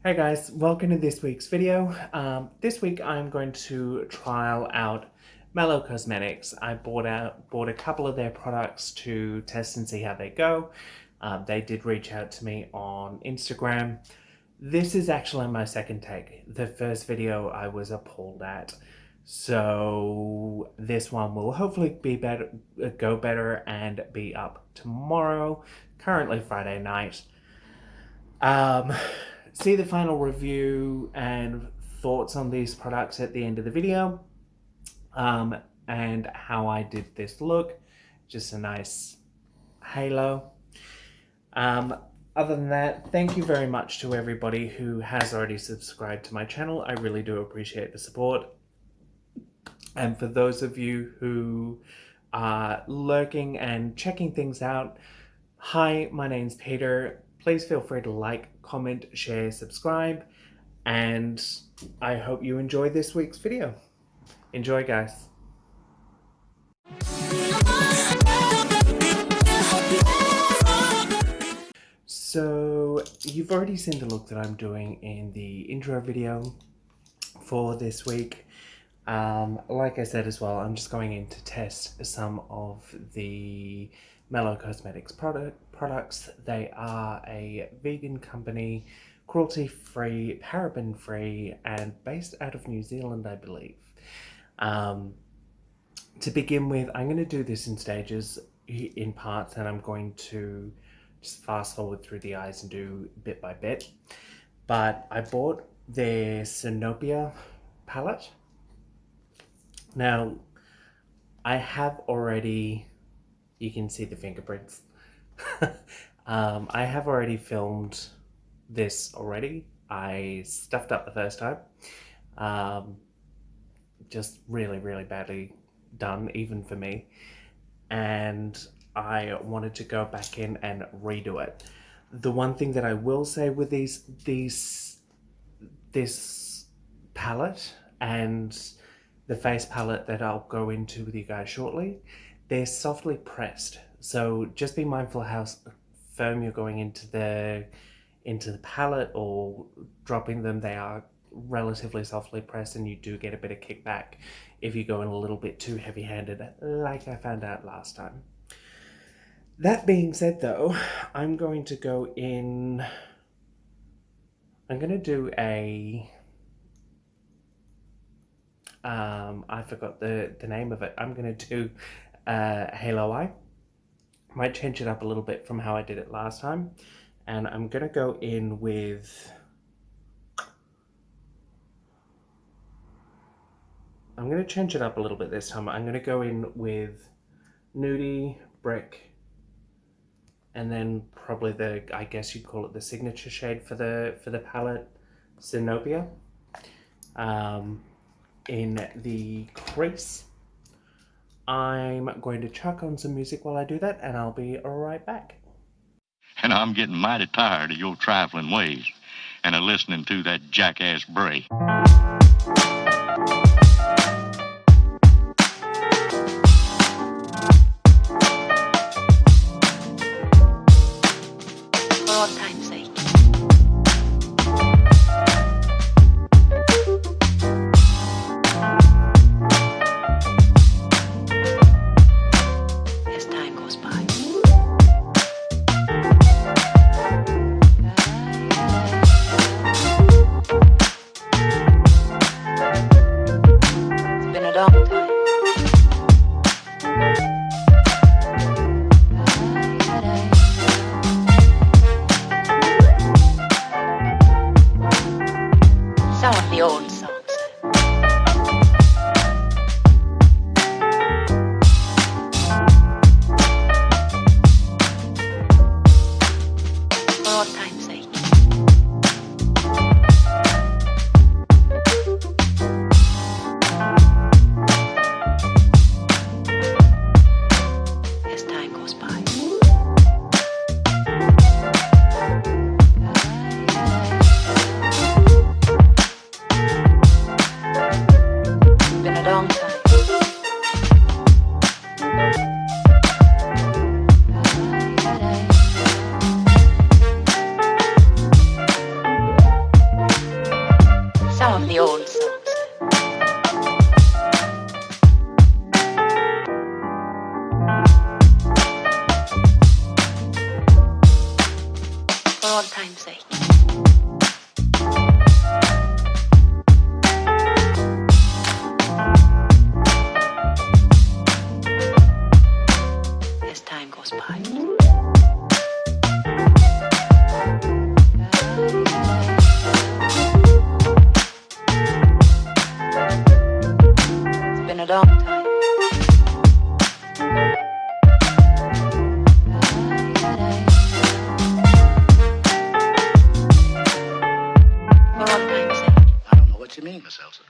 Hey guys, welcome to this week's video. This week I'm going to trial out Mellow Cosmetics. I bought a couple of their products to test and see how they go. They did reach out to me on Instagram. This is actually my second take. The first video I was appalled at. So this one will hopefully be better, go better and be up tomorrow. Currently Friday night. See the final review and thoughts on these products at the end of the video, and how I did this look. Just a nice halo. Other than that, thank you very much to everybody who has already subscribed to my channel. I really do appreciate the support. And for those of you who are lurking and checking things out, hi, my name's Peter. Please feel free to like, comment, share, subscribe, and I hope you enjoy this week's video. Enjoy, guys. So, you've already seen the look that I'm doing in the intro video for this week. Like I said as well, I'm just going in to test some of the Mellow Cosmetics products. They are a vegan company, cruelty-free, paraben-free, and based out of New Zealand, I believe. To begin with, I'm going to do this in stages, in parts, and I'm going to just fast forward through the eyes and do bit by bit. But I bought their sinopia palette. Now, I have already, you can see the fingerprints. I have already filmed this already. I stuffed up the first time. Just really, really badly done, even for me. And I wanted to go back in and redo it. The one thing that I will say with this palette and the face palette that I'll go into with you guys shortly, they're softly pressed. So just be mindful how firm you're going into the palette or dropping them. They are relatively softly pressed, and you do get a bit of kickback if you go in a little bit too heavy-handed, like I found out last time. That being said though, I'm going to go in, I'm going to do a, I forgot the name of it. I'm going to do Halo Eye. Might change it up a little bit from how I did it last time. And I'm going to go in with, I'm going to change it up a little bit this time. I'm going to go in with Nudie, Brick, and then probably the, I guess you'd call it the signature shade for the palette, Sinopia, in the crease. I'm going to chuck on some music while I do that, and I'll be right back. And I'm getting mighty tired of your trifling ways and of listening to that jackass bray. For all time's sake. As time goes by. It's been a long time. Some of the old songs. For all time's sake. As time goes by. the old soul said. For all time's sake. As time goes by. It's been a long time. For all time's sake. I don't know what you mean, Miss Elsa.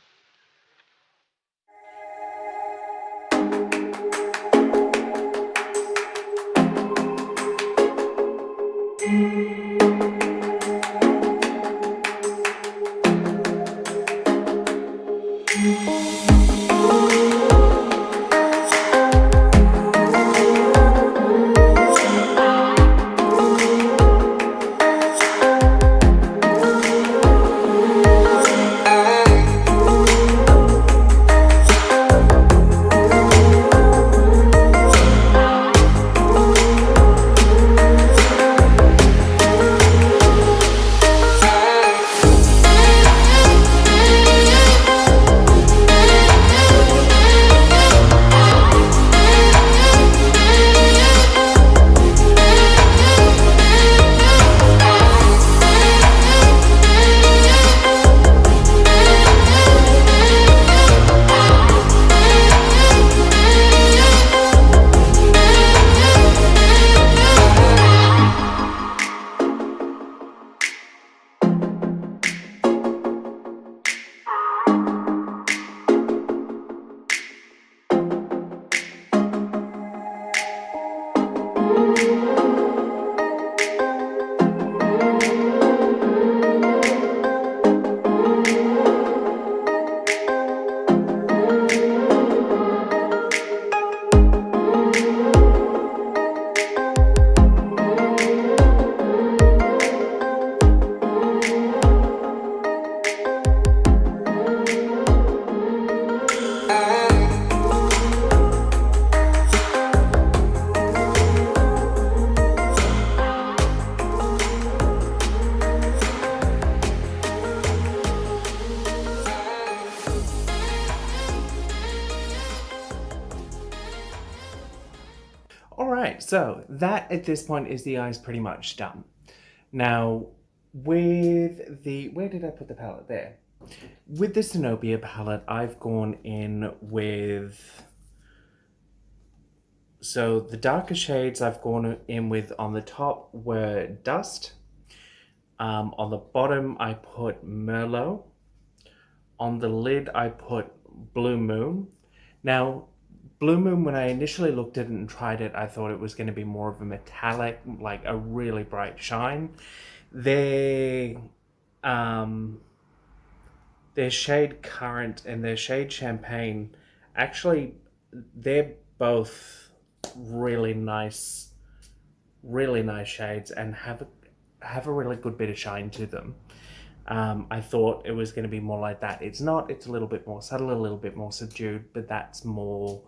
Alright, so that at this point is the eyes pretty much done. Now, with the... where did I put the palette? There. With the Sinopia palette, I've gone in with... so the darker shades I've gone in with on the top were Dust. On the bottom, I put Merlot. On the lid, I put Blue Moon. Now, Blue Moon, when I initially looked at it and tried it, I thought it was going to be more of a metallic, like a really bright shine. Their shade Current and their shade Champagne, actually, they're both really nice shades and have a really good bit of shine to them. I thought it was going to be more like that. It's not. It's a little bit more subtle, a little bit more subdued, but that's more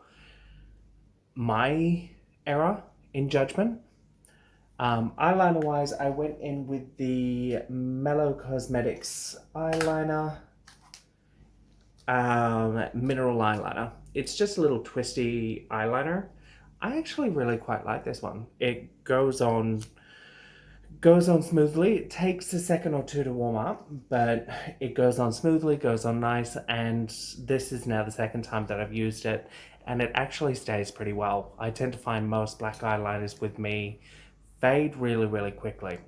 my error in judgment. Eyeliner wise, I went in with the Mellow Cosmetics eyeliner, mineral eyeliner. It's just a little twisty eyeliner. I actually really quite like this one. It goes on smoothly. It takes a second or two to warm up, but it goes on smoothly, goes on nice, and this is now the second time that I've used it, and it actually stays pretty well. I tend to find most black eyeliners with me fade really, really quickly.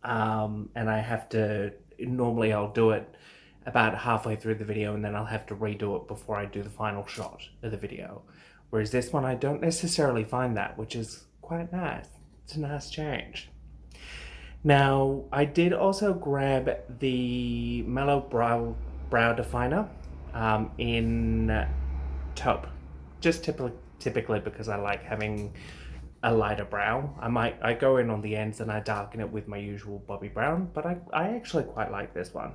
And I have to, normally I'll do it about halfway through the video and then I'll have to redo it before I do the final shot of the video. Whereas this one, I don't necessarily find that, which is quite nice. It's a nice change. Now, I did also grab the Mellow Brow Definer in taupe, just typically because I like having a lighter brow. I go in on the ends and I darken it with my usual Bobbi Brown, but I actually quite like this one.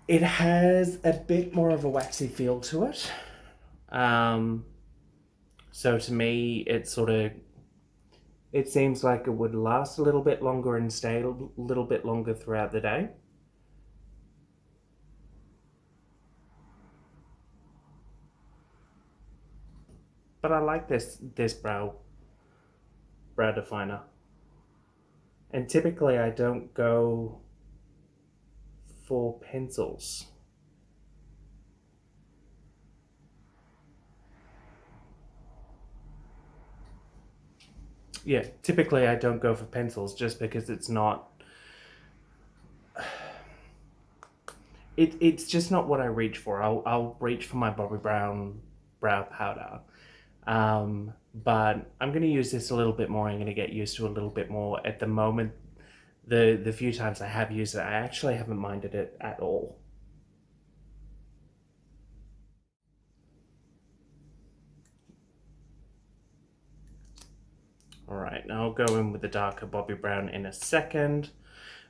It has a bit more of a waxy feel to it. So to me, it seems like it would last a little bit longer and stay a little bit longer throughout the day. But I like this brow definer. And typically I don't go for pencils. Yeah, typically I don't go for pencils just because it's not... It's just not what I reach for. I'll reach for my Bobbi Brown brow powder. But I'm going to use this a little bit more. I'm going to get used to it a little bit more. At the moment, the few times I have used it, I actually haven't minded it at all. Alright, now I'll go in with the darker Bobbi Brown in a second.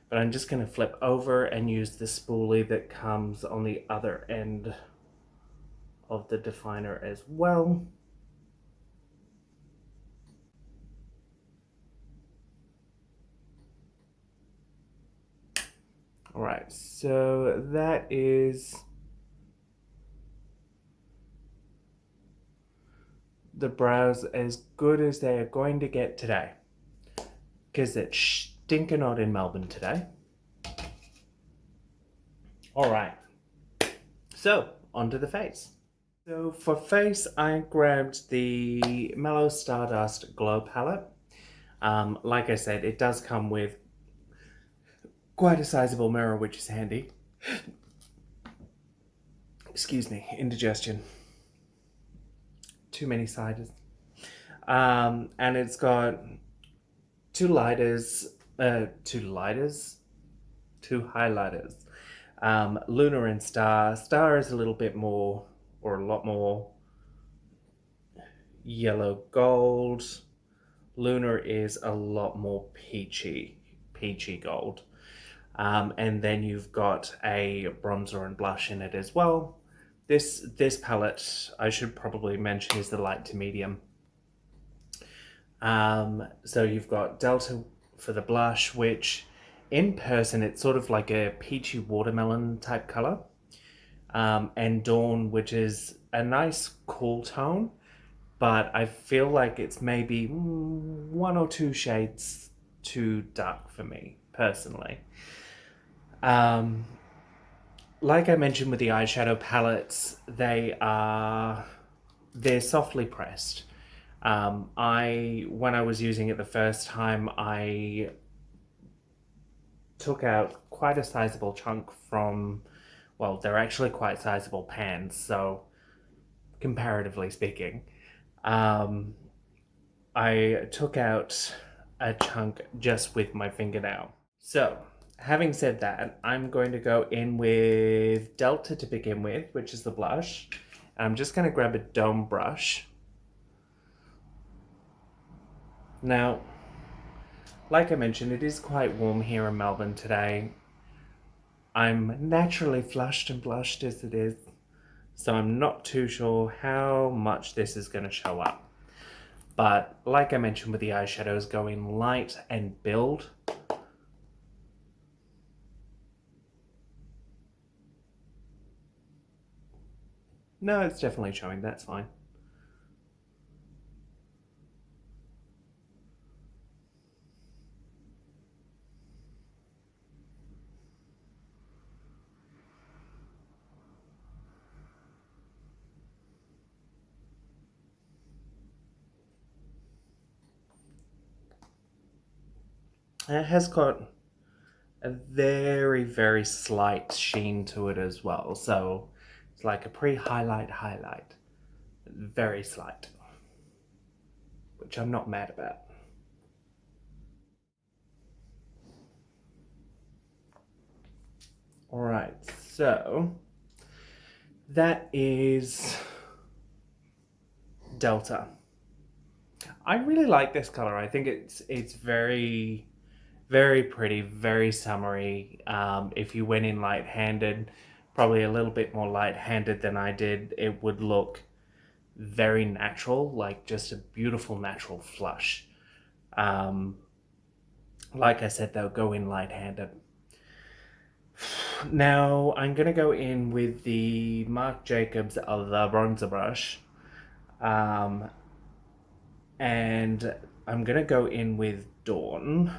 But I'm just going to flip over and use the spoolie that comes on the other end of the definer as well. Alright, so that is the brows as good as they are going to get today. Because it's stinking hot in Melbourne today. Alright, so onto the face. So for face, I grabbed the Mellow Stardust Glow Palette. Like I said, it does come with quite a sizable mirror, which is handy. Excuse me, indigestion. Too many ciders. And it's got two highlighters. Lunar and Star. Star is a little bit more, or a lot more, yellow gold. Lunar is a lot more peachy gold. And then you've got a bronzer and blush in it as well. This palette, I should probably mention, is the light to medium. So you've got Delta for the blush, which in person it's sort of like a peachy watermelon type color. And Dawn, which is a nice cool tone, but I feel like it's maybe one or two shades too dark for me, personally. Like I mentioned with the eyeshadow palettes, they're softly pressed. When I was using it the first time, I took out quite a sizable chunk from, well, they're actually quite sizable pans, so comparatively speaking. I took out a chunk just with my fingernail. So, having said that, I'm going to go in with Delta to begin with, which is the blush. And I'm just going to grab a dome brush. Now, like I mentioned, it is quite warm here in Melbourne today. I'm naturally flushed and blushed as it is, so I'm not too sure how much this is going to show up. But like I mentioned with the eyeshadows, go in light and build. No, it's definitely showing, that's fine. And it has got a very, very slight sheen to it as well. So it's like a pre-highlight. Very slight. Which I'm not mad about. Alright, so that is Delta. I really like this color. I think it's very, very pretty, very summery. If you went in light-handed, probably a little bit more light-handed than I did, it would look very natural, like just a beautiful natural flush. Like I said, they'll go in light-handed. Now I'm going to go in with the Marc Jacobs the bronzer brush. And I'm going to go in with Dawn.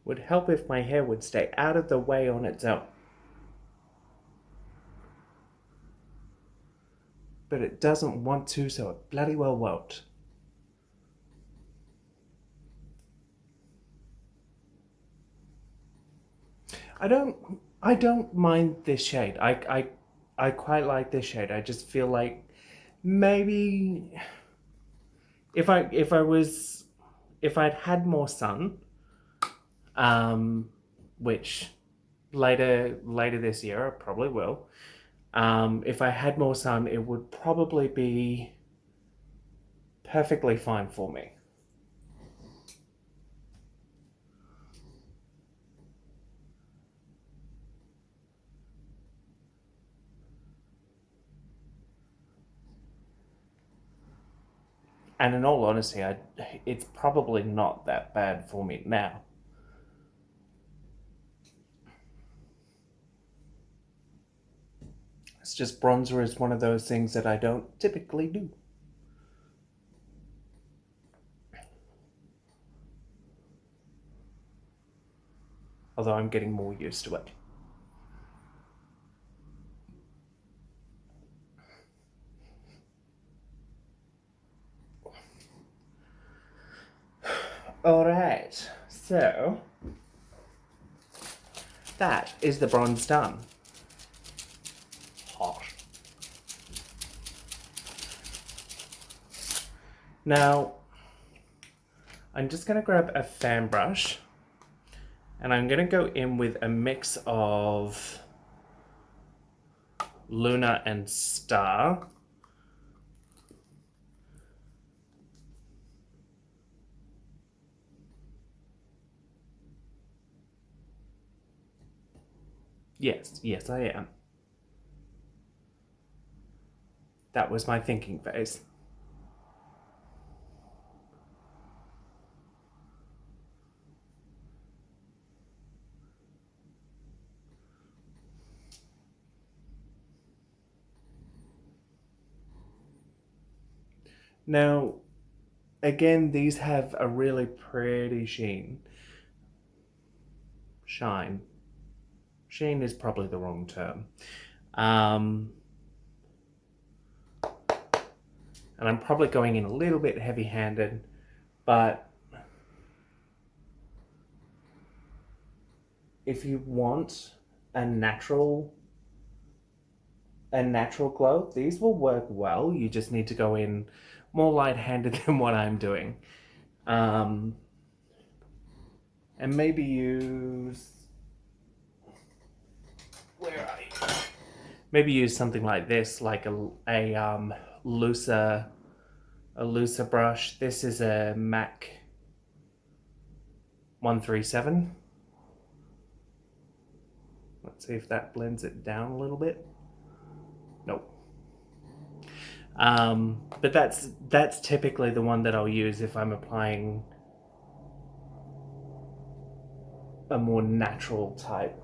Would help if my hair would stay out of the way on its own. But it doesn't want to, so it bloody well won't. I don't mind this shade. I quite like this shade. I just feel like maybe if I'd had more sun, which later this year I probably will. If I had more sun, it would probably be perfectly fine for me. And in all honesty, it's probably not that bad for me now. It's just bronzer is one of those things that I don't typically do. Although I'm getting more used to it. Alright, so that is the bronze done. Hot. Now, I'm just going to grab a fan brush and I'm going to go in with a mix of Luna and Star. Yes, I am. That was my thinking phase. Now, again, these have a really pretty sheen. Shine. Sheen is probably the wrong term. And I'm probably going in a little bit heavy-handed, but if you want a natural glow, these will work well. You just need to go in more light-handed than what I'm doing. And maybe use... Where are you? Maybe use something like this, like a looser brush. This is a MAC 137. Let's see if that blends it down a little bit. Nope. But that's typically the one that I'll use if I'm applying a more natural type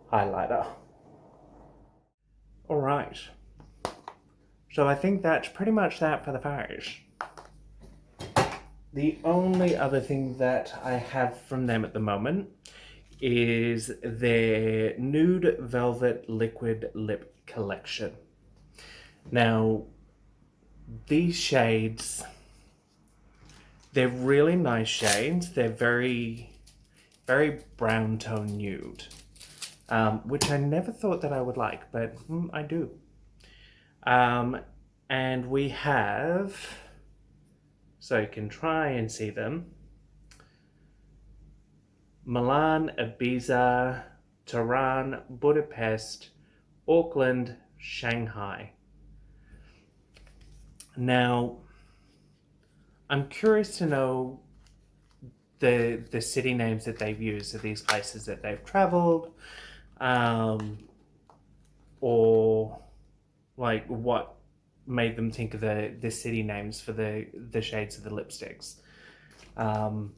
highlighter. All right. So I think that's pretty much that for the face. The only other thing that I have from them at the moment is their Nude Velvet Liquid Lip Collection. Now, these shades, they're really nice shades. They're very, very brown tone nude. which I never thought that I would like, but I do. And we have, so you can try and see them, Milan, Ibiza, Tehran, Budapest, Auckland, Shanghai. Now, I'm curious to know the city names that they've used, of these places that they've traveled, or like what made them think of the city names for the shades of the lipsticks. Am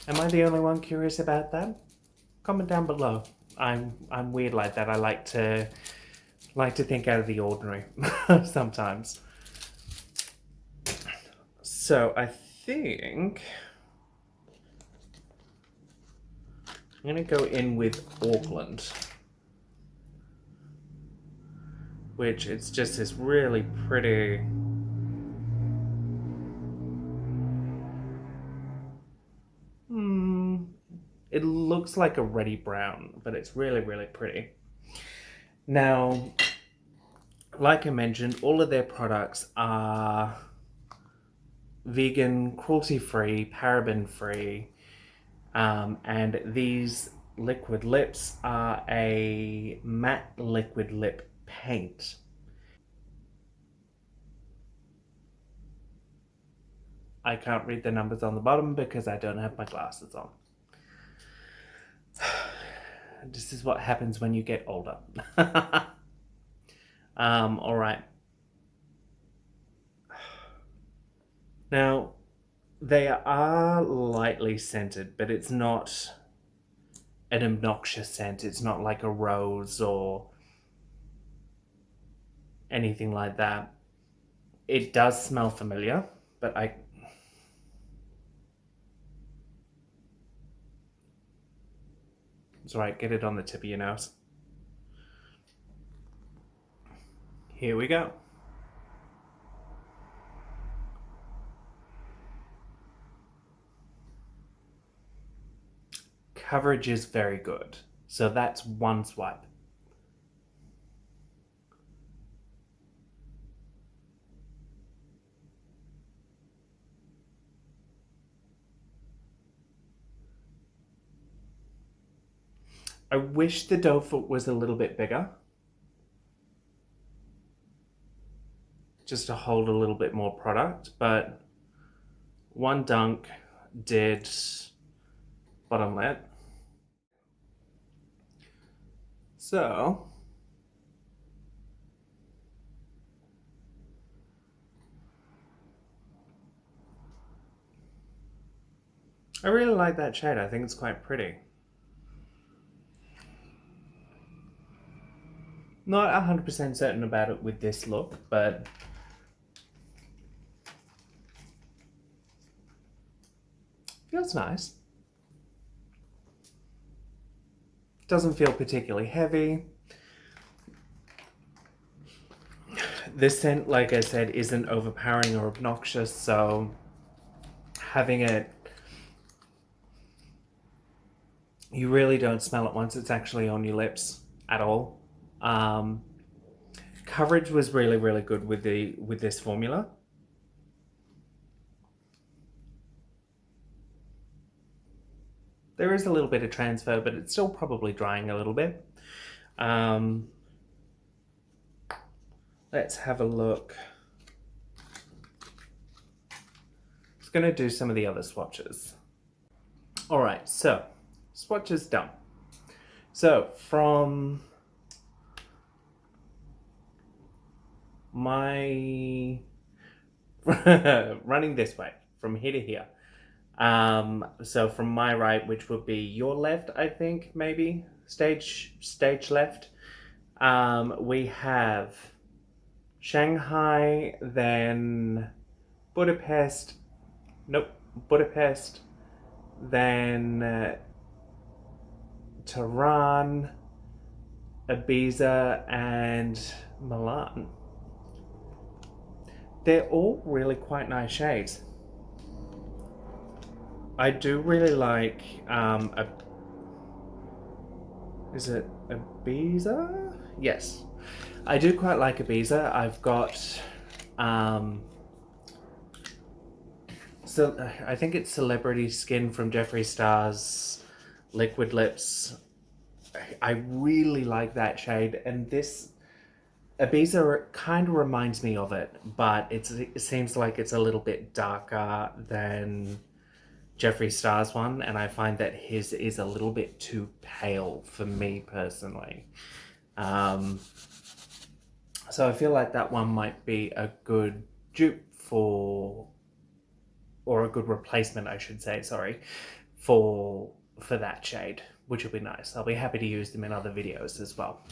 I the only one curious about that? Comment down below. I'm weird like that. I like to think out of the ordinary sometimes. So I think I'm gonna go in with Auckland, which it's just this really pretty. It looks like a reddy brown, but it's really, really pretty. Now, like I mentioned, all of their products are vegan, cruelty-free, paraben-free, and these liquid lips are a matte liquid lip paint. I can't read the numbers on the bottom because I don't have my glasses on. This is what happens when you get older. All right. Now, they are lightly scented, but it's not an obnoxious scent. It's not like a rose or anything like that. It does smell familiar, but it's all right, get it on the tip of your nose. Here we go. Coverage is very good. So that's one swipe. I wish the doe foot was a little bit bigger, just to hold a little bit more product, but one dunk did bottom lip. So I really like that shade. I think it's quite pretty. Not 100% certain about it with this look, but feels nice. Doesn't feel particularly heavy. This scent, like I said, isn't overpowering or obnoxious, so having it, you really don't smell it once it's actually on your lips at all. Coverage was really, really good with this formula. There is a little bit of transfer, but it's still probably drying a little bit. Let's have a look. Just going to do some of the other swatches. All right, so swatches done. So from my running this way from here to here. So from my right, which would be your left, I think, maybe stage left. We have Shanghai, then Budapest, then Tehran, Ibiza, and Milan. They're all really quite nice shades. I do really like Is it Ibiza? Yes. I do quite like Ibiza. I've got, so I think it's Celebrity Skin from Jeffree Star's Liquid Lips. I really like that shade, and this Ibiza kind of reminds me of it, but it seems like it's a little bit darker than Jeffree Star's one, and I find that his is a little bit too pale for me personally. So I feel like that one might be a good dupe for, or a good replacement, I should say, sorry, for that shade, which will be nice. I'll be happy to use them in other videos as well.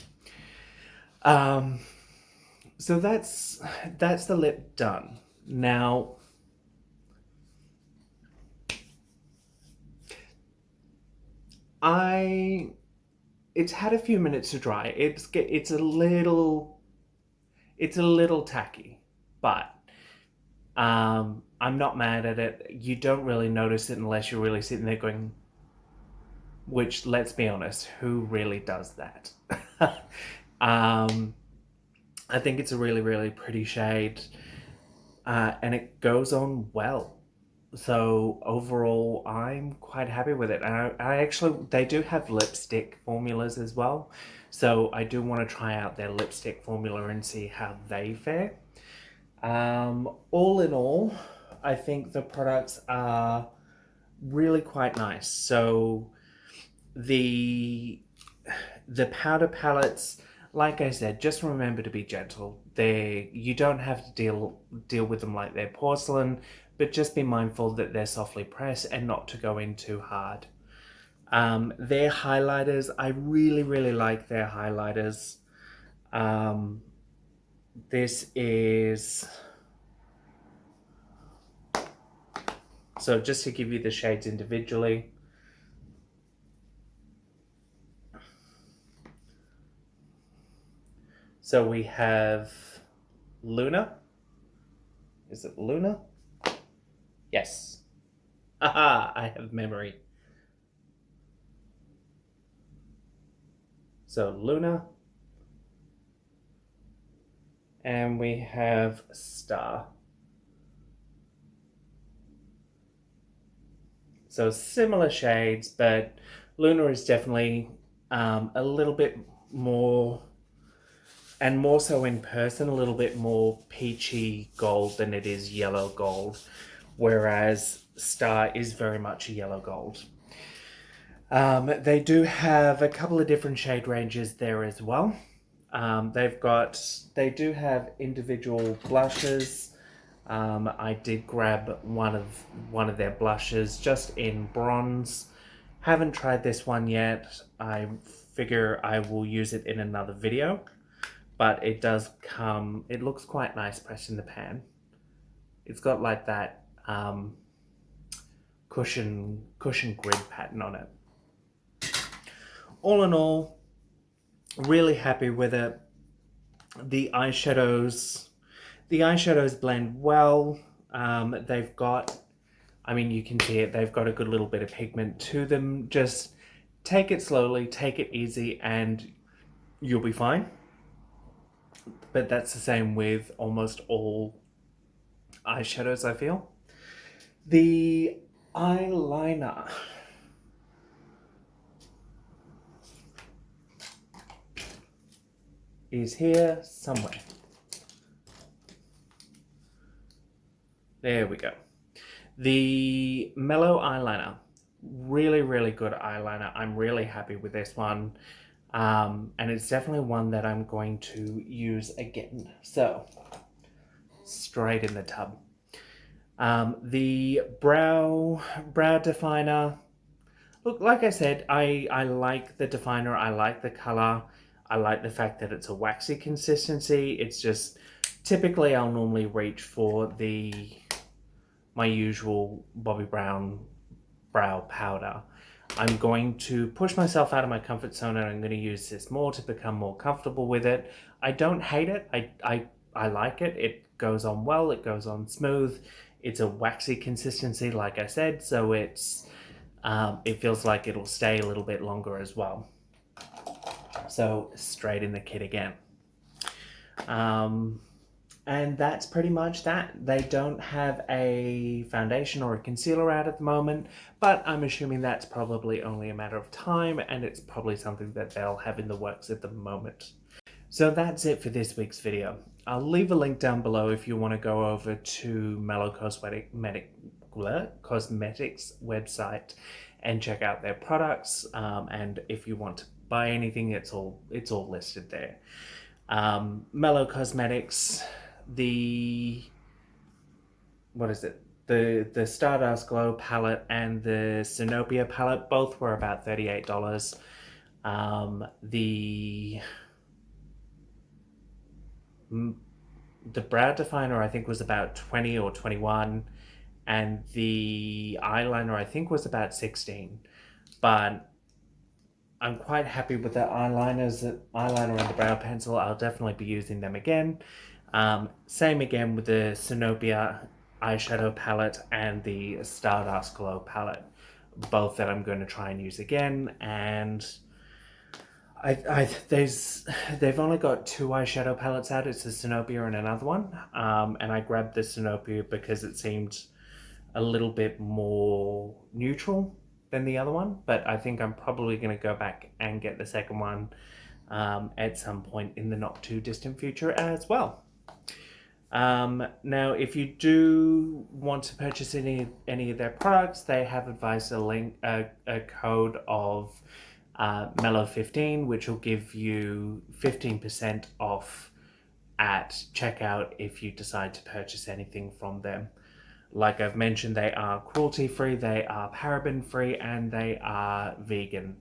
So that's the lip done. Now, it's had a few minutes to dry. It's a little tacky, but I'm not mad at it. You don't really notice it unless you're really sitting there going, which, let's be honest, who really does that? I think it's a really, really pretty shade, and it goes on well. So overall, I'm quite happy with it. And I actually, they do have lipstick formulas as well. So I do want to try out their lipstick formula and see how they fare. All in all, I think the products are really quite nice. So the powder palettes, like I said, just remember to be gentle. You don't have to deal with them like they're porcelain, but just be mindful that they're softly pressed and not to go in too hard. Their highlighters, I really, really like their highlighters. This is... So just to give you the shades individually. So we have Luna. Is it Luna? Yes. Aha, I have memory. So Luna. And we have Star. So similar shades, but Luna is definitely a little bit more, and more so in person, a little bit more peachy gold than it is yellow gold, whereas Star is very much a yellow gold. They do have a couple of different shade ranges there as well. They do have individual blushes. I did grab one of their blushes just in bronze. Haven't tried this one yet. I figure I will use it in another video, but it does come, it looks quite nice pressed in the pan. It's got like that cushion grid pattern on it. All in all, really happy with it. The eyeshadows blend well. They've got, I mean, you can see it, they've got a good little bit of pigment to them. Just take it slowly, take it easy, and you'll be fine. But that's the same with almost all eyeshadows, I feel. The eyeliner. Is here somewhere. There we go. The Mellow eyeliner. Really, really good eyeliner. I'm really happy with this one. And it's definitely one that I'm going to use again. So, straight in the tub. The brow definer. Look, like I said, I like the definer. I like the color. I like the fact that it's a waxy consistency. It's just, typically I'll normally reach for my usual Bobbi Brown brow powder. I'm going to push myself out of my comfort zone, and I'm going to use this more to become more comfortable with it. I don't hate it. I like it. It goes on well. It goes on smooth. It's a waxy consistency, like I said, so it feels like it'll stay a little bit longer as well. So straight in the kit again. And that's pretty much that. They don't have a foundation or a concealer out at the moment, but I'm assuming that's probably only a matter of time, and it's probably something that they'll have in the works at the moment. So that's it for this week's video. I'll leave a link down below if you want to go over to Mellow Cosmetics website and check out their products. And if you want to buy anything, it's all listed there. Mellow Cosmetics, the Stardust Glow palette and the Sinopia palette both were about $38. The brow definer I think was about 20 or 21, and the eyeliner I think was about 16. But I'm quite happy with the eyeliner and the brow pencil. I'll definitely be using them again. Same again with the Sinopia eyeshadow palette and the Stardust Glow palette, both that I'm going to try and use again. And they've only got 2 eyeshadow palettes out. It's the Sinopia and another one. And I grabbed the Sinopia because it seemed a little bit more neutral than the other one, but I think I'm probably going to go back and get the second one at some point in the not too distant future as well. Now, if you do want to purchase any of their products, they have advised a code of Mellow15, which will give you 15% off at checkout if you decide to purchase anything from them. Like I've mentioned, they are cruelty-free, they are paraben-free, and they are vegan.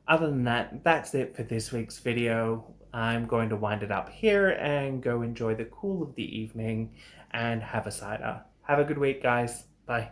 Other than that, that's it for this week's video. I'm going to wind it up here and go enjoy the cool of the evening and have a cider. Have a good week, guys. Bye.